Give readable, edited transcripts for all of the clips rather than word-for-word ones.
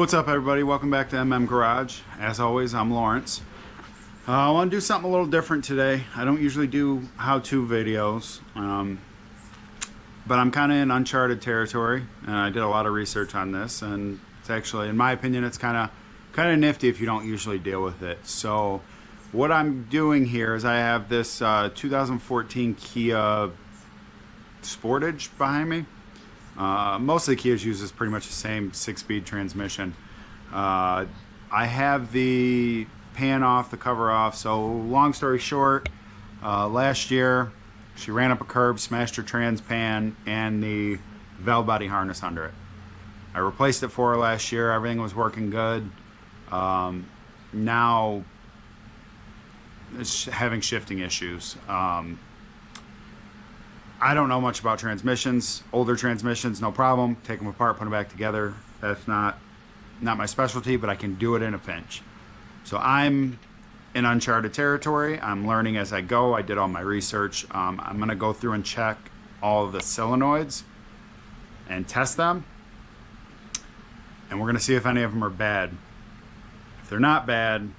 What's up, everybody? Welcome back to Garage. As always, I'm Lawrence. I want to do something a little different today. I don't usually do how-to videos, but I'm kind of in uncharted territory, and I did a lot of research on this, and it's actually, in my opinion, it's kind of nifty if you don't usually deal with it. So what I'm doing here is I have this 2014 Kia Sportage behind me. Most of the Kias uses pretty much the same 6-speed transmission. I have the pan off, the cover off. So long story short, last year she ran up a curb, smashed her trans pan and the valve body harness under it. I replaced it for her last year. Everything was working good. Now it's having shifting issues. I don't know much about transmissions. Older transmissions, no problem. Take them apart, put them back together. That's not my specialty, but I can do it in a pinch. So I'm in uncharted territory. I'm learning as I go. I did all my research. I'm going to go through and check all of the solenoids and test them. And we're going to see if any of them are bad. If they're not bad,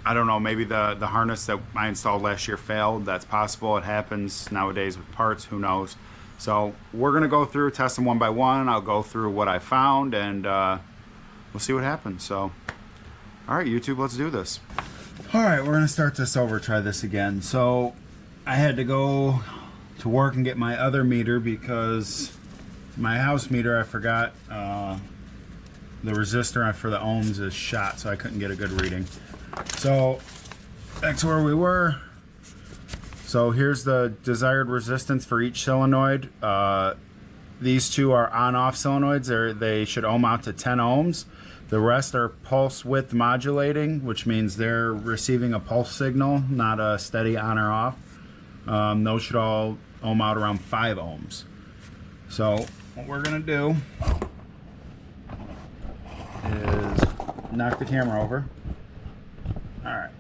I don't know, maybe the harness that I installed last year failed. That's possible. It happens nowadays with parts. Who knows? So we're going to go through, test them one by one. I'll go through what I found, and we'll see what happens. So, all right, YouTube, let's do this. All right, we're going to start this over, try this again. So I had to go to work and get my other meter because my house meter, I forgot the resistor for the ohms is shot, so I couldn't get a good reading. So that's where we were. So here's the desired resistance for each solenoid. These two are on-off solenoids. They should ohm out to 10 ohms. The rest are pulse width modulating, which means they're receiving a pulse signal, not a steady on or off. Those should all ohm out around 5 ohms. So what we're gonna do is knock the camera over. All right.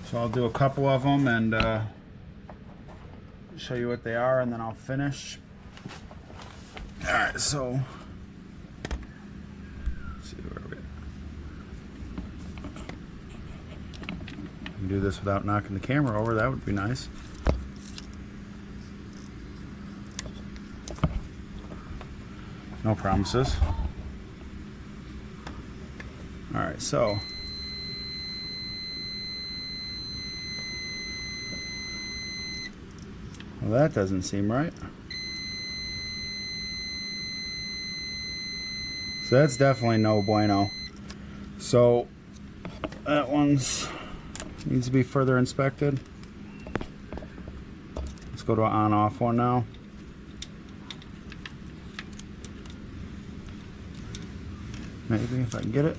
So I'll do a couple of them and show you what they are, and then I'll finish. All right, so let's see where we can do this without knocking the camera over. That would be nice. No promises. All right, so well, that doesn't seem right. So that's definitely no bueno. So that one's needs to be further inspected. Let's go to an on-off one now. Maybe if I can get it.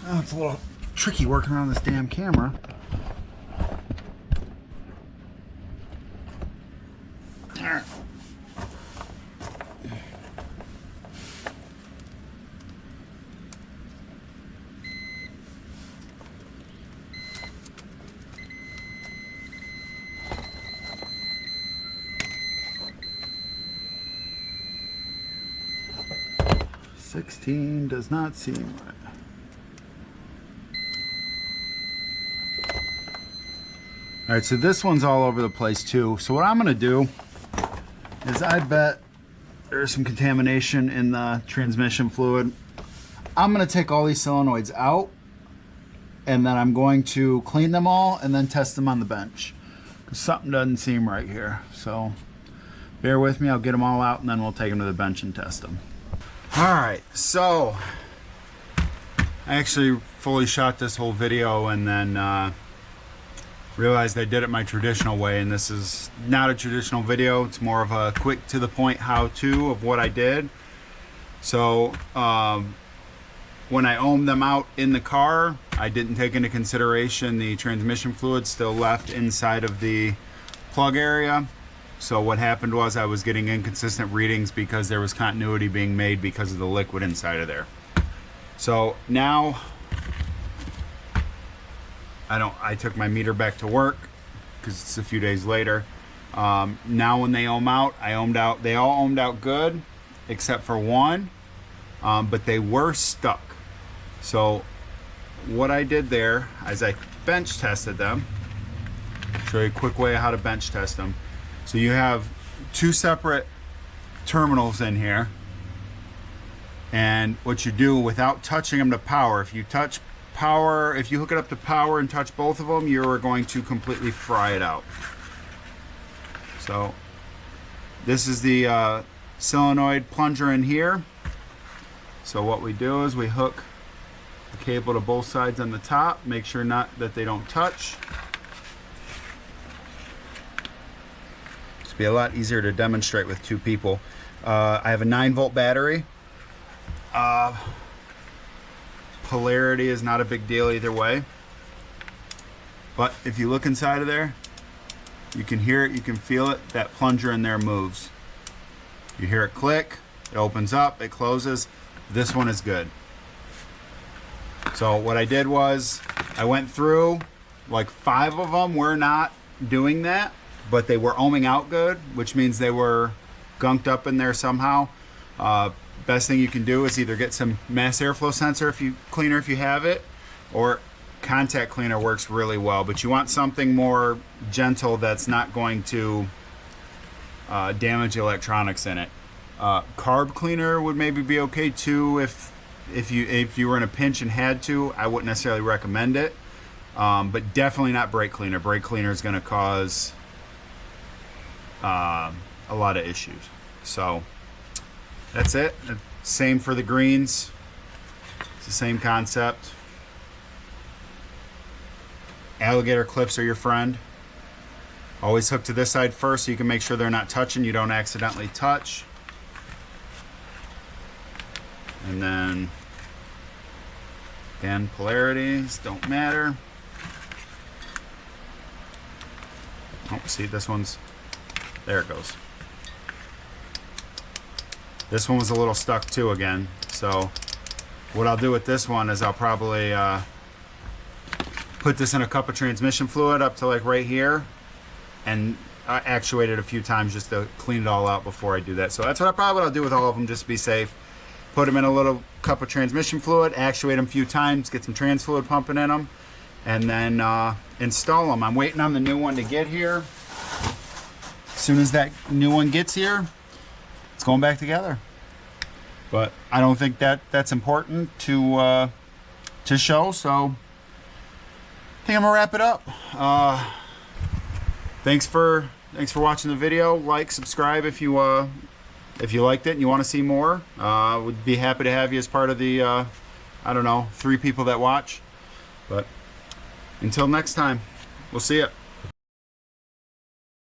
Oh, it's a little tricky working around this damn camera. All right. $16 does not seem right. All right, so this one's all over the place too. So what I'm gonna do is I bet there's some contamination in the transmission fluid. I'm gonna take all these solenoids out, and then I'm going to clean them all and then test them on the bench. 'Cause something doesn't seem right here. So bear with me, I'll get them all out and then we'll take them to the bench and test them. All right, so I actually fully shot this whole video and then realized I did it my traditional way, and this is not a traditional video. It's more of a quick to the point how-to of what I did. So when I ohmed them out in the car, I didn't take into consideration the transmission fluid still left inside of the plug area. So what happened was I was getting inconsistent readings because there was continuity being made because of the liquid inside of there. So now I took my meter back to work because it's a few days later. Now when they ohm out, they all ohmed out good except for one, but they were stuck. So what I did there is I bench tested them. Show you a quick way of how to bench test them. So you have two separate terminals in here, and what you do without touching them to power, if you hook it up to power and touch both of them, you're going to completely fry it out. So this is the solenoid plunger in here. So what we do is we hook the cable to both sides on the top, make sure that they don't touch. It'll be a lot easier to demonstrate with two people. I have a 9-volt battery. Polarity is not a big deal either way, but if you look inside of there, you can hear it, you can feel it. That plunger in there moves. You hear it click, it opens up, it closes. This one is good. So what I did was I went through, like 5 of them were not doing that, but they were ohming out good, which means they were gunked up in there somehow. Best thing you can do is either get some mass airflow sensor cleaner if you have it, or contact cleaner works really well, but you want something more gentle that's not going to damage the electronics in it. Carb cleaner would maybe be okay too if you were in a pinch and had to. I wouldn't necessarily recommend it, but definitely not brake cleaner. Brake cleaner is going to cause a lot of issues. So that's it. Same for the greens. It's the same concept. Alligator clips are your friend. Always hook to this side first so you can make sure they're not touching. You don't accidentally touch. And then, again, polarities don't matter. Oh, see, this one's, there it goes. This one was a little stuck too again. So what I'll do with this one is I'll probably put this in a cup of transmission fluid up to like right here and actuate it a few times just to clean it all out before I do that. So that's what I'll do with all of them, just to be safe. Put them in a little cup of transmission fluid, actuate them a few times, get some trans fluid pumping in them, and then install them. I'm waiting on the new one to get here. As soon as that new one gets here, it's going back together. But I don't think that's important to show, so I think I'm gonna wrap it up. Thanks for watching the video. Like, subscribe if you liked it and you want to see more. Would be happy to have you as part of the I don't know, 3 people that watch. But until next time, we'll see ya.